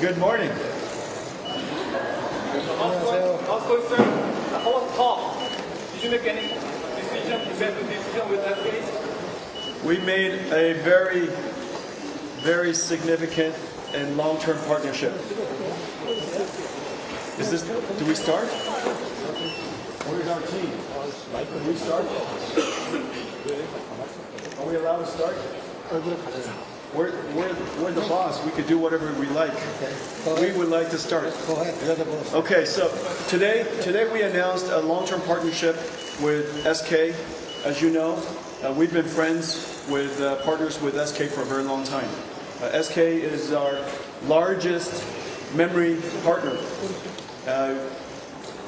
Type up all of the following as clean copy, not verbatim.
Good morning. How's going, sir? How was the talk? Did you make any decision with SK? We made a very, very significant and long-term partnership. Do we start? Where's our team? Can we start? Are we allowed to start? We're the boss. We could do whatever we like. We would like to start. Go ahead. Okay, so today we announced a long-term partnership with SK. As you know, we've been friends with partners with SK for a very long time. SK is our largest memory partner.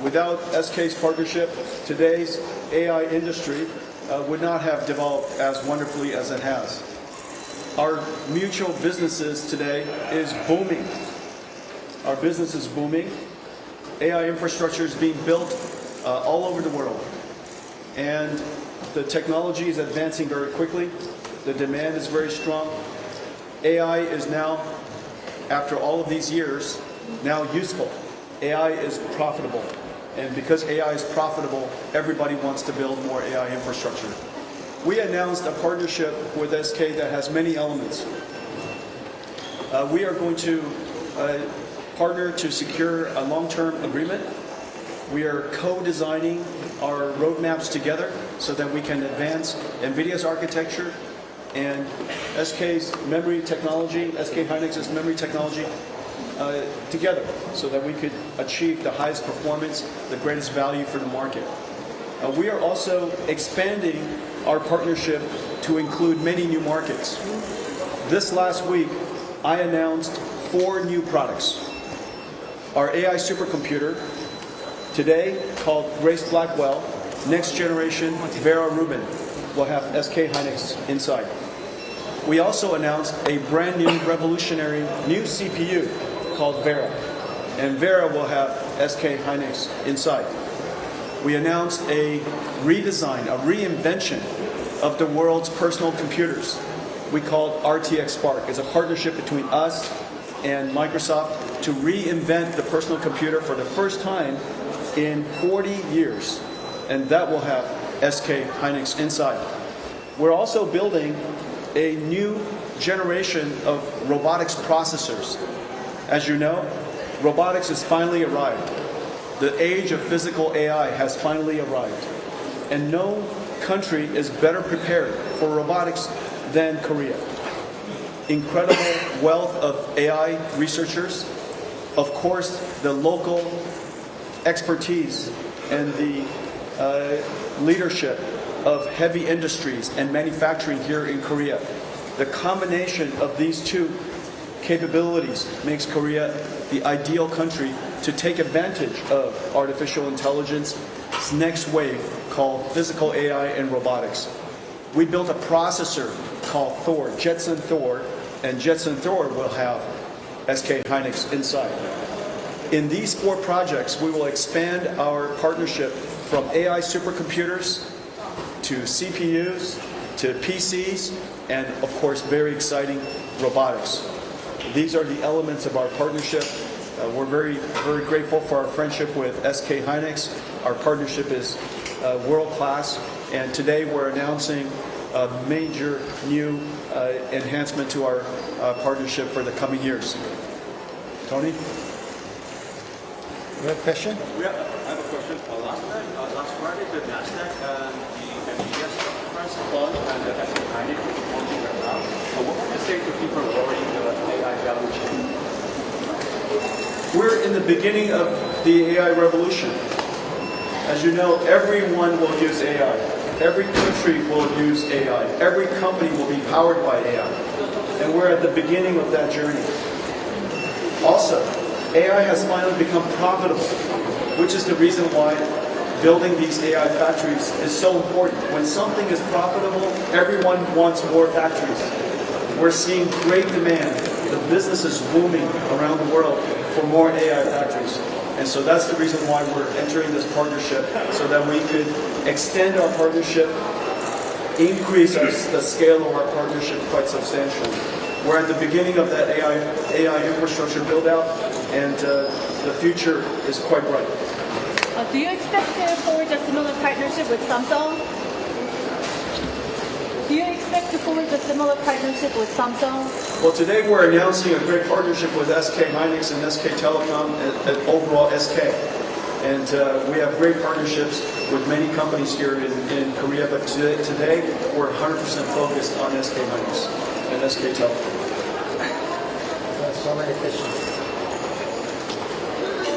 Without SK's partnership, today's AI industry would not have developed as wonderfully as it has. Our mutual businesses today is booming. Our business is booming. AI infrastructure is being built all over the world. And the technology is advancing very quickly. The demand is very strong. AI is now, after all of these years, now useful. AI is profitable. And because AI is profitable, everybody wants to build more AI infrastructure. We announced a partnership with SK that has many elements. We are going to partner to secure a long-term agreement. We are co-designing our roadmaps together so that we can advance NVIDIA's architecture and SK's memory technology, SK Hynix's memory technology together so that we could achieve the highest performance, the greatest value for the market. We are also expanding our partnership to include many new markets. This last week, I announced 4 new products. Our AI supercomputer, today called Grace Blackwell, next generation Vera Rubin, will have SK Hynix inside. We also announced a brand new revolutionary new CPU called Vera, and Vera will have SK Hynix inside. We announced a redesign, a reinvention of the world's personal computers. We called RTX Spark. It's a partnership between us and Microsoft to reinvent the personal computer for the first time in 40 years. And that will have SK Hynix inside. We're also building a new generation of robotics processors. As you know, robotics has finally arrived. The age of physical AI has finally arrived. And no country is better prepared for robotics than Korea. Incredible wealth of AI researchers. Of course, the local expertise and the leadership of heavy industries and manufacturing here in Korea. The combination of these two capabilities makes Korea the ideal country to take advantage of artificial intelligence's next wave called physical AI and robotics. We built a processor called Thor, Jetson Thor, and Jetson Thor will have SK Hynix inside. In these 4 projects, we will expand our partnership from AI supercomputers to CPUs to PCs and, of course, very exciting robotics. These are the elements of our partnership. We're very, very grateful for our friendship with SK Hynix. Our partnership is world-class, and today we're announcing a major new enhancement to our partnership for the coming years. Tony? You have a question? Yeah, I have a question. Last Friday, the NASDAQ and the NVIDIA stock price plunged, and the SK Hynix is plunging right now. What would you say to people worrying about AI value chain? We're in the beginning of the AI revolution. As you know, everyone will use AI. Every country will use AI. Every company will be powered by AI. And we're at the beginning of that journey. Also, AI has finally become profitable, which is the reason why building these AI factories is so important. When something is profitable, everyone wants more factories. We're seeing great demand. The business is booming around the world for more AI factories. And so that's the reason why we're entering this partnership, so that we could extend our partnership, increase the scale of our partnership quite substantially. We're at the beginning of that AI infrastructure build out, and the future is quite bright. Do you expect to forge a similar partnership with Samsung? Do you expect to forge a similar partnership with Samsung? Well, today we're announcing a great partnership with SK-hynix and SK Telecom and overall SK. And we have great partnerships with many companies here in Korea, but today we're 100% focused on SK-hynix and SK Telecom. So many questions.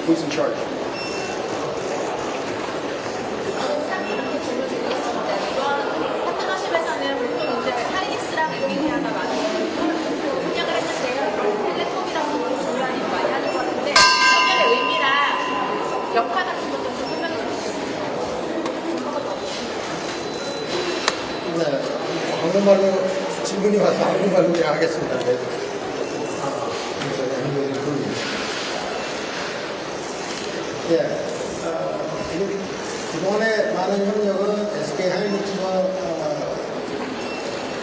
Who's in charge? 파트너십에서는 보통 이제 하이닉스랑 엔비디아가 많이 협력을 했는데요. 텔레콤이랑 좀 중요한 일 많이 하는 것 같은데 협력의 의미랑 역할 같은 것도 좀 설명해 주시죠. 네, 한국말로 질문이 와서 한국말로 그냥 하겠습니다. 네. 예, 그동안에 많은 협력은 SK-하이닉스와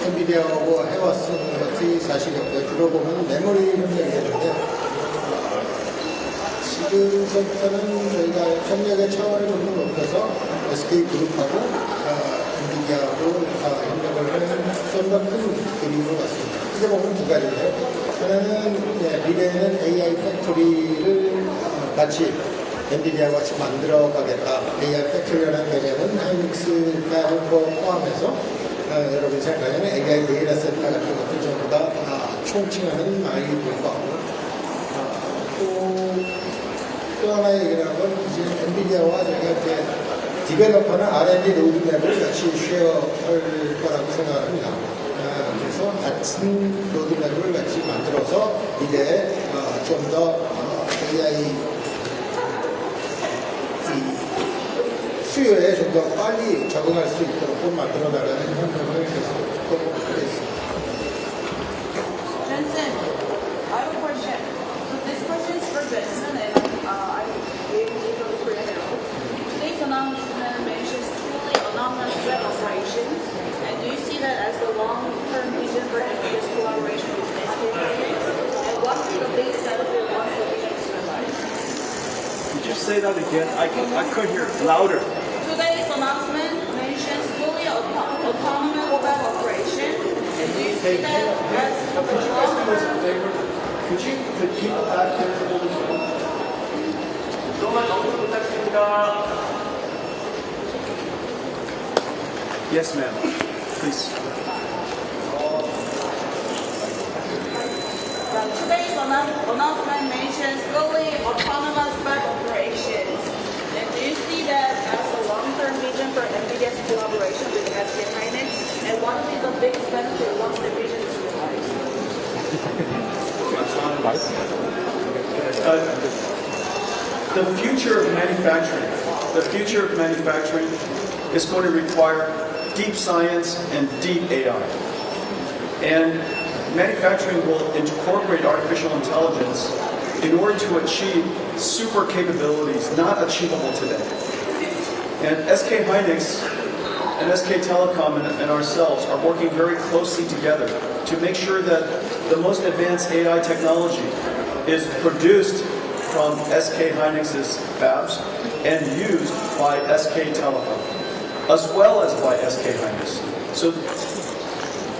엔비디아하고 해왔은 것이 사실이었고요. 들어보면 메모리 협력이었는데 지금부터는 저희가 협력의 차원을 좀 더 높여서 SK그룹하고 엔비디아하고 협력을 하는 좀 더 큰 그림으로 봤습니다. 크게 보면 두 가지인데요. 하나는 미래에는 AI 팩토리를 같이 엔비디아와 같이 만들어 가겠다. AI 팩토리라는 개념은 하이닉스가 포함해서 여러분이 생각하는 AI 데이터 센터 같은 것들 전부 다 총칭하는 말이 될 것 같고 또 하나의 얘기라는 건 이제 엔비디아와 저희가 이제 디벨로퍼는 R&D 로드맵을 같이 쉐어할 거라고 생각합니다. 그래서 같은 로드맵을 같이 만들어서 미래에 좀 더 AI 수요에 좀 더 빨리 적응할 수 있도록 만들어 나가는 협력을 계속 하겠습니다. Jensen, I have a question. So this question is for Jensen, and I gave you the Korean now. Today's announcement mentions fully autonomous web operations, and do you see that as the long-term vision for NVIDIA's collaboration with SK-hynix? And what would be the biggest benefit once the vision is realized? Could you say that again? I couldn't hear it. Louder. Today's announcement mentions fully autonomous web operations, and do you see that as the long-term? Could people back there hold the phone? 조금만 정도 부탁드립니다. Yes, ma'am. Please. Today's announcement mentions fully autonomous web operations. And do you see that as a long-term vision for NVIDIA's collaboration with SK-hynix? And what will be the biggest benefit once the vision is realized? The future of manufacturing is going to require deep science and deep AI. And manufacturing will incorporate artificial intelligence in order to achieve super capabilities not achievable today. And SK-hynix and SK Telecom and ourselves are working very closely together to make sure that the most advanced AI technology is produced from SK-hynix's fabs and used by SK Telecom, as well as by SK-hynix. So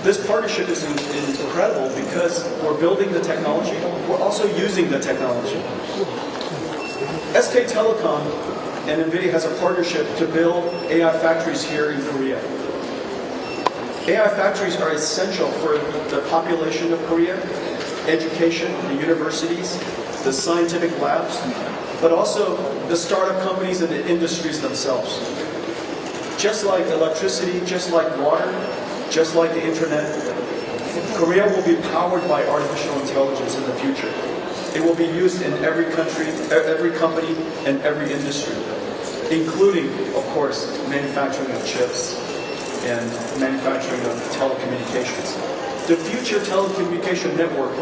this partnership is incredible because we're building the technology, we're also using the technology. SK Telecom and NVIDIA has a partnership to build AI factories here in Korea. AI factories are essential for the population of Korea, education, the universities, the scientific labs, but also the startup companies and the industries themselves. Just like electricity, just like water, just like the internet, Korea will be powered by artificial intelligence in the future. It will be used in every country, every company, and every industry, including, of course, manufacturing of chips and manufacturing of telecommunications. The future telecommunication network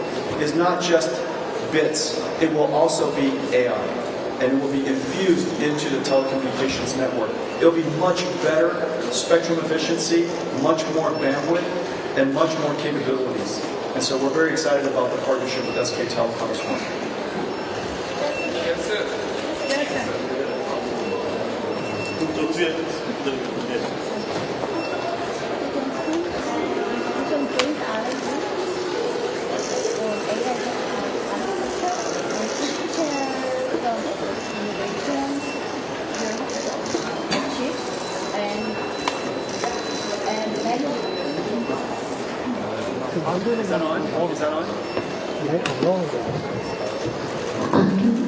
is not just bits, it will also be AI, and it will be infused into the telecommunications network. It will be much better spectrum efficiency, much more bandwidth, and much more capabilities. And so we're very excited about the partnership with SK Telecom as well. Is that on? Is that on?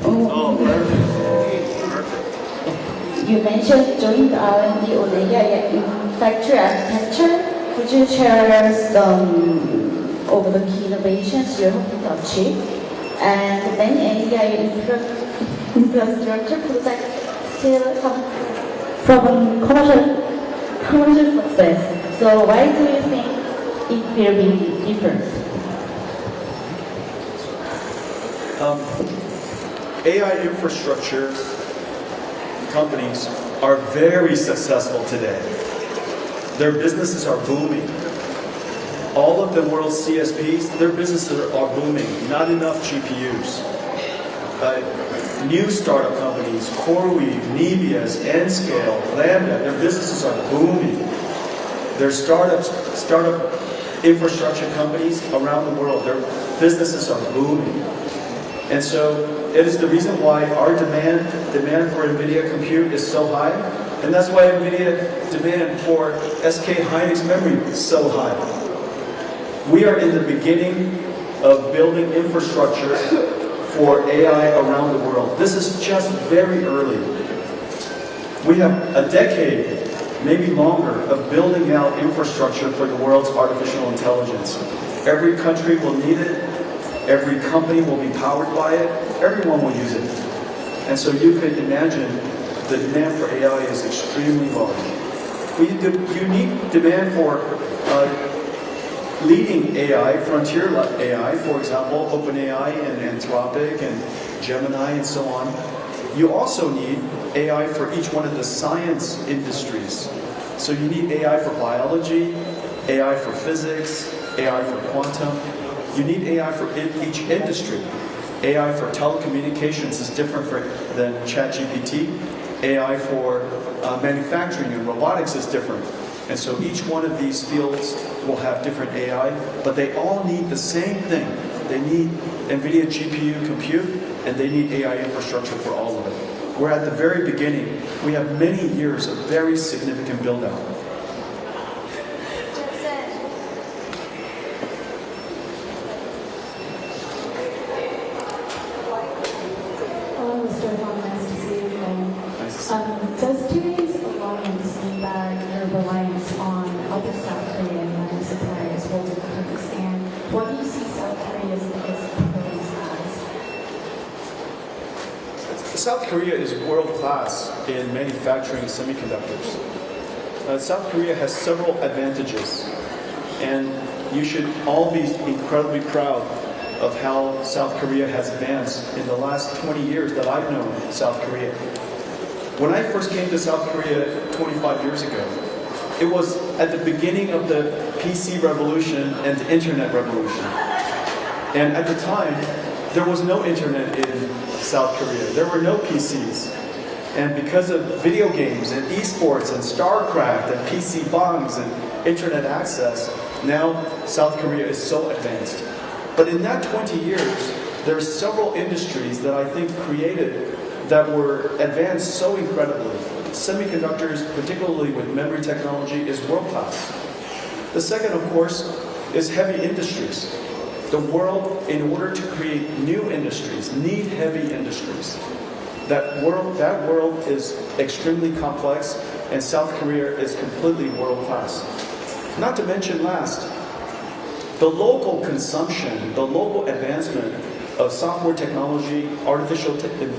Oh, perfect. You mentioned joint R&D on AI in factory architecture. Could you share some of the key innovations you're hoping to achieve? And many AI infrastructure projects still have proven commercial success. So why do you think it will be different? AI infrastructure companies are very successful today. Their businesses are booming. All of the world's CSPs, their businesses are booming. Not enough GPUs. New startup companies, CoreWeave, Nebius, Nscale, Lambda, their businesses are booming. Their startup infrastructure companies around the world, their businesses are booming. And so it is the reason why our demand for NVIDIA compute is so high, and that's why NVIDIA demand for SK Hynix memory is so high. We are in the beginning of building infrastructure for AI around the world. This is just very early. We have a decade, maybe longer, of building out infrastructure for the world's artificial intelligence. Every country will need it. Every company will be powered by it. Everyone will use it. And so you could imagine the demand for AI is extremely large. Unique demand for leading AI, frontier AI, for example, OpenAI and Anthropic and Gemini and so on. You also need AI for each one of the science industries. So you need AI for biology, AI for physics, AI for quantum. You need AI for each industry. AI for telecommunications is different than ChatGPT. AI for manufacturing and robotics is different. And so each one of these fields will have different AI, but they all need the same thing. They need NVIDIA GPU compute, and they need AI infrastructure for all of it. We're at the very beginning. We have many years of very significant build-out. Hello, Mr. Huang. Nice to see you again. Does today's alliance mean that your reliance on other South Korean memory suppliers will decrease? And what do you see South Korea's biggest capabilities as? South Korea is world-class in manufacturing semiconductors. South Korea has several advantages, and you should all be incredibly proud of how South Korea has advanced in the last 20 years that I've known South Korea. When I first came to South Korea 25 years ago, it was at the beginning of the PC revolution and the internet revolution. And at the time, there was no internet in South Korea. There were no PCs. And because of video games and esports and StarCraft and PC bongs and internet access, now South Korea is so advanced. But in that 20 years, there are several industries that I think created that were advanced so incredibly. Semiconductors, particularly with memory technology, is world-class. The second, of course, is heavy industries. The world, in order to create new industries, need heavy industries. That world is extremely complex, and South Korea is completely world-class. Not to mention last, the local consumption, the local advancement of software technology, artificial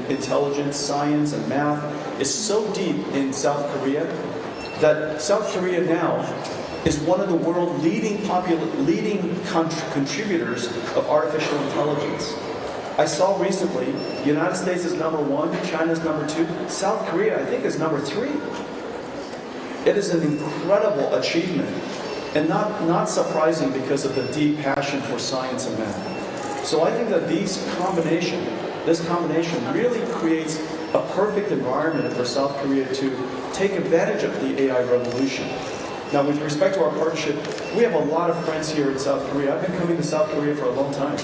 intelligence, science, and math is so deep in South Korea that South Korea now is one of the world's leading contributors of artificial intelligence. I saw recently, the United States is number 1, China's number 2, South Korea, I think, is number 3. It is an incredible achievement And not surprising because of the deep passion for science and math. So I think that this combination really creates a perfect environment for South Korea to take advantage of the AI revolution. Now, with respect to our partnership, we have a lot of friends here in South Korea. I've been coming to South Korea for a long time.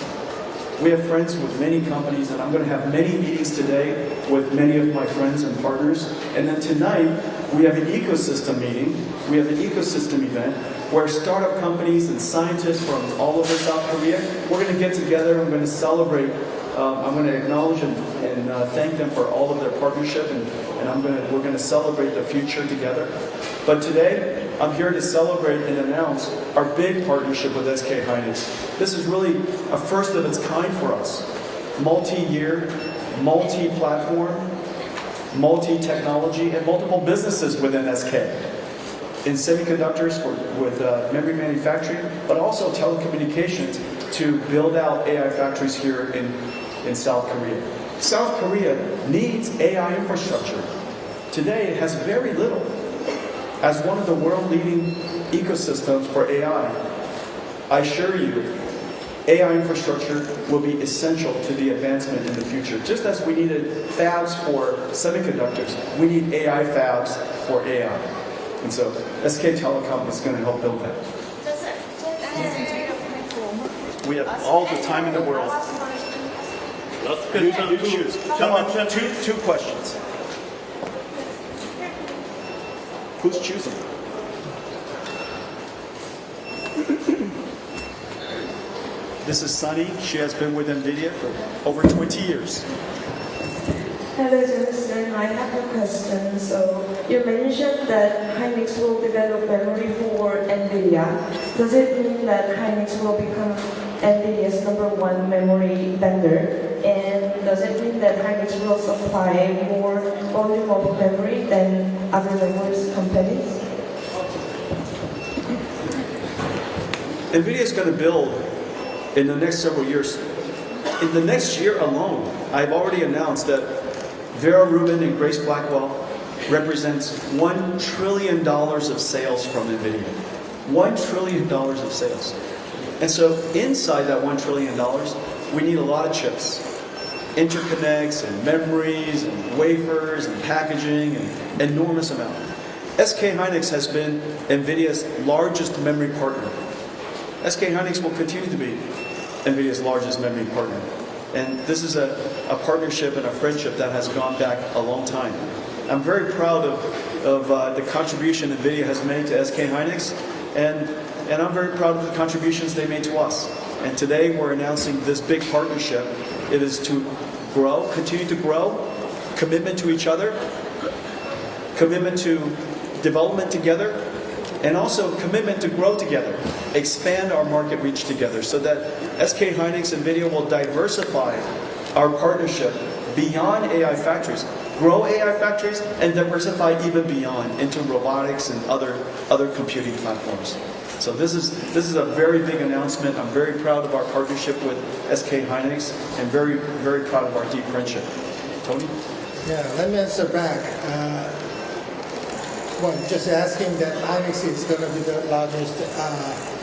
We have friends with many companies, and I'm going to have many meetings today with many of my friends and partners. And then tonight, we have an ecosystem meeting. We have an ecosystem event where startup companies and scientists from all over South Korea, we're going to get together. I'm going to celebrate. I'm going to acknowledge and thank them for all of their partnership, and we're going to celebrate the future together. But today, I'm here to celebrate and announce our big partnership with SK Hynix. This is really a first of its kind for us. Multi-year, multi-platform, multi-technology, and multiple businesses within SK. In semiconductors with memory manufacturing, but also telecommunications to build out AI factories here in South Korea. South Korea needs AI infrastructure. Today it has very little. As one of the world-leading ecosystems for AI, I assure you, AI infrastructure will be essential to the advancement in the future. Just as we needed fabs for semiconductors, we need AI fabs for AI. And so SK Telecom is going to help build that. We have all the time in the world. You choose. Come on, two questions. Who's choosing? This is Sunny. She has been with NVIDIA for over 20 years. Hello, Jonathan. I have a question. So you mentioned that Hynix will develop memory for NVIDIA. Does it mean that Hynix will become NVIDIA's #1 memory vendor? And does it mean that Hynix will supply more volume of memory than other memory companies? NVIDIA is going to build in the next several years. In the next year alone, I've already announced that Vera Rubin and Grace Blackwell represents $1 trillion of sales from NVIDIA. $1 trillion of sales. And so inside that $1 trillion, we need a lot of chips. Interconnects and memories and wafers and packaging, and enormous amount. SK Hynix has been NVIDIA's largest memory partner. SK Hynix will continue to be NVIDIA's largest memory partner. And this is a partnership and a friendship that has gone back a long time. I'm very proud of the contribution NVIDIA has made to SK Hynix, and I'm very proud of the contributions they made to us. And today we're announcing this big partnership. It is to grow, continue to grow, commitment to each other, commitment to development together, and also commitment to grow together, expand our market reach together so that SK Hynix and NVIDIA will diversify our partnership beyond AI factories, grow AI factories, and diversify even beyond into robotics and other computing platforms. So this is a very big announcement. I'm very proud of our partnership with SK Hynix and very, very proud of our deep friendship. Tony? Yeah, let me answer back. Well, just asking that Hynix is going to be the largest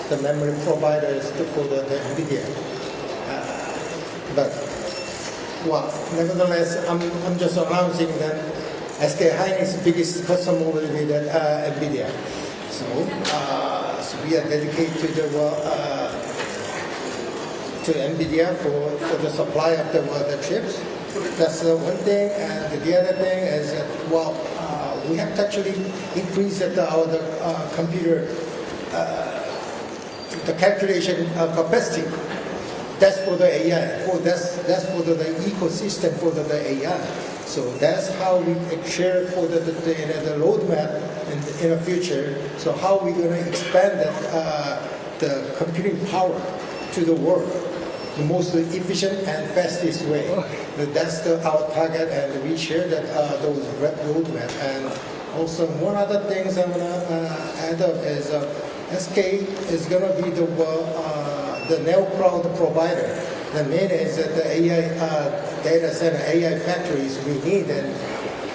the memory providers for the NVIDIA. But, well, nevertheless, I'm just announcing that SK Hynix's biggest customer will be the NVIDIA. So we are dedicated to NVIDIA for the supply of the chips. That's one thing, and the other thing is that, well, we have to actually increase our computer, the calculation capacity. That's for the AI. That's for the ecosystem for the AI. So that's how we share for the roadmap in the future. So how we going to expand the computing power to the world, the most efficient and fastest way. That's our target, and we share those roadmap. And also one other thing I'm going to add up is SK is going to be the neo cloud provider. The main is that the AI data center, AI factories we need, and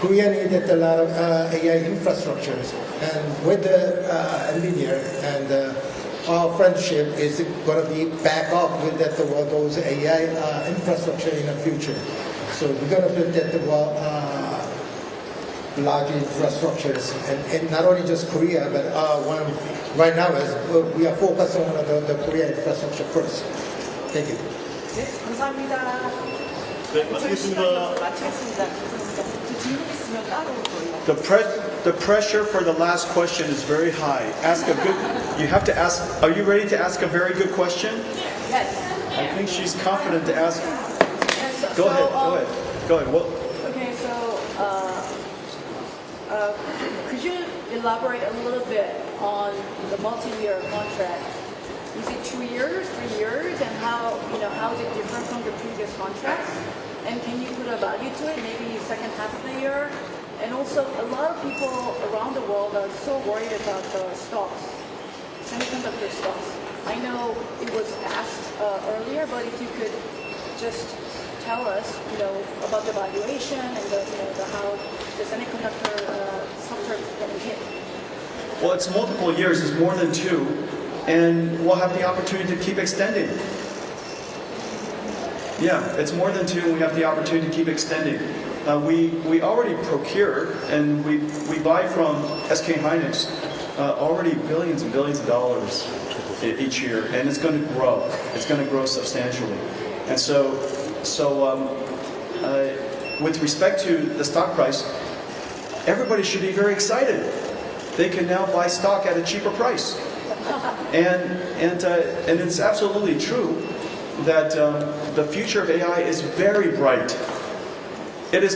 Korea needed a lot of AI infrastructures, and with the NVIDIA and our friendship is going to be back up with that, those AI infrastructure in the future. So we're going to build that large infrastructures, and not only just Korea, but right now we are focused on the Korea infrastructure first. Thank you. 네, 감사합니다. 네, 마치겠습니다. 마치겠습니다. 저 질문 있으면 따로 저희가. The pressure for the last question is very high. You have to ask, are you ready to ask a very good question? Yes. I think she's confident to ask. Yes. Go ahead. Well, Okay, so could you elaborate a little bit on the multi-year contract? Is it 2 years, 3 years, and how is it different from the previous contracts? And can you put a value to it, maybe second half of the year? And also, a lot of people around the world are so worried about the stocks, semiconductor stocks. I know it was asked earlier, but if you could just tell us, about the valuation and how the semiconductor sector is going to hit. well, it's multiple years. It's more than 2. And we'll have the opportunity to keep extending. Yeah, it's more than 2, and we have the opportunity to keep extending. We already procure, and we buy from SK-Hynix already billions and billions of dollars each year, and it's going to grow. It's going to grow substantially. And so with respect to the stock price, everybody should be very excited. They can now buy stock at a cheaper price. And it's absolutely true that the future of AI is very bright. It is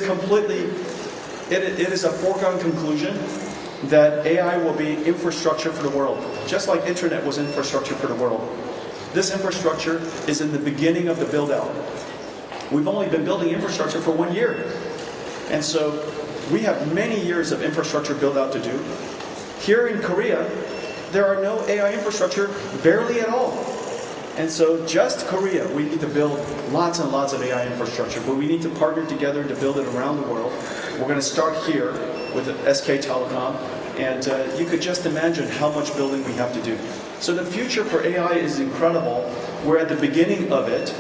a foregone conclusion that AI will be infrastructure for the world, just like internet was infrastructure for the world. This infrastructure is in the beginning of the build-out. We've only been building infrastructure for 1 year. And so we have many years of infrastructure build-out to do. Here in Korea, there are no AI infrastructure, barely at all. And so just Korea, we need to build lots and lots of AI infrastructure, but we need to partner together to build it around the world. We're going to start here with SK Telecom, and you could just imagine how much building we have to do. So the future for AI is incredible. We're at the beginning of it,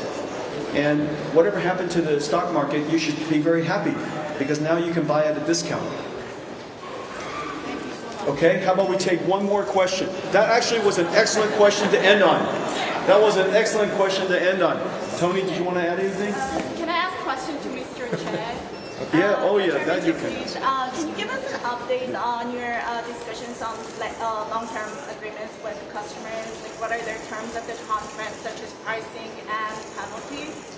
and whatever happened to the stock market, you should be very happy, because now you can buy at a discount. Okay, how about we take one more question? That actually was an excellent question to end on. That was an excellent question to end on. Tony, did you want to add anything? Can I ask a question to Mr. Chad? That you can. Can you give us an update on your discussions on long-term agreements with customers? Like, what are their terms of the contract, such as pricing and penalties?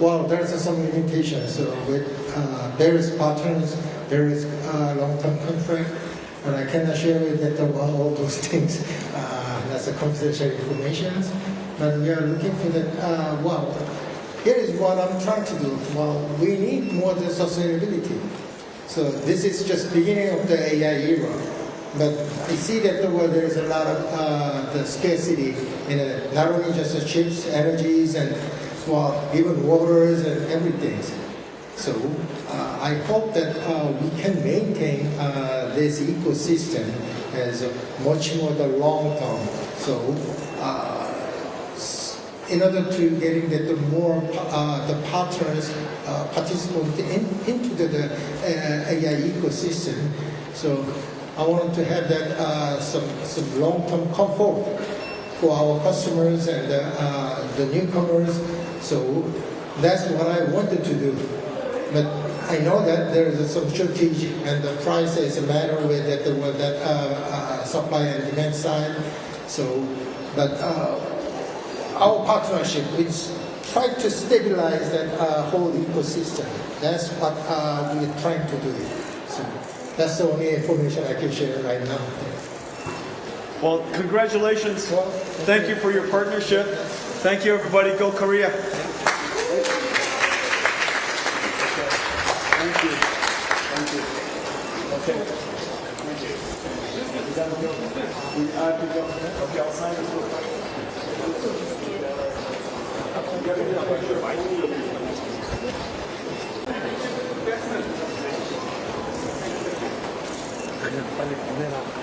Well, there's some limitations. So with various partners, there is long-term contract, but I cannot share with that all those things. That's a confidential information. But we are looking for the here is what I'm trying to do. Well, we need more than sustainability. So this is just beginning of the AI era. But I see that there is a lot of the scarcity in it, not only just the chips, energies, and even waters and everything. So I hope that we can maintain this ecosystem as much more the long term. So in order to getting the more the partners participate into the AI ecosystem, so I want to have that some long-term comfort for our customers and the newcomers. So that's what I wanted to do. But I know that there is some shortage, and the price is a matter with that supply and demand side. So, but our partnership is try to stabilize that whole ecosystem. That's what we're trying to do. So that's the only information I can share right now. Well, congratulations. Thank you for your partnership. Thank you, everybody. Go Korea. Thank you. Thank you. Okay. Thank you. Is that okay? I have to go. Okay, I'll sign this book. You have to do that. 빨리 보내라.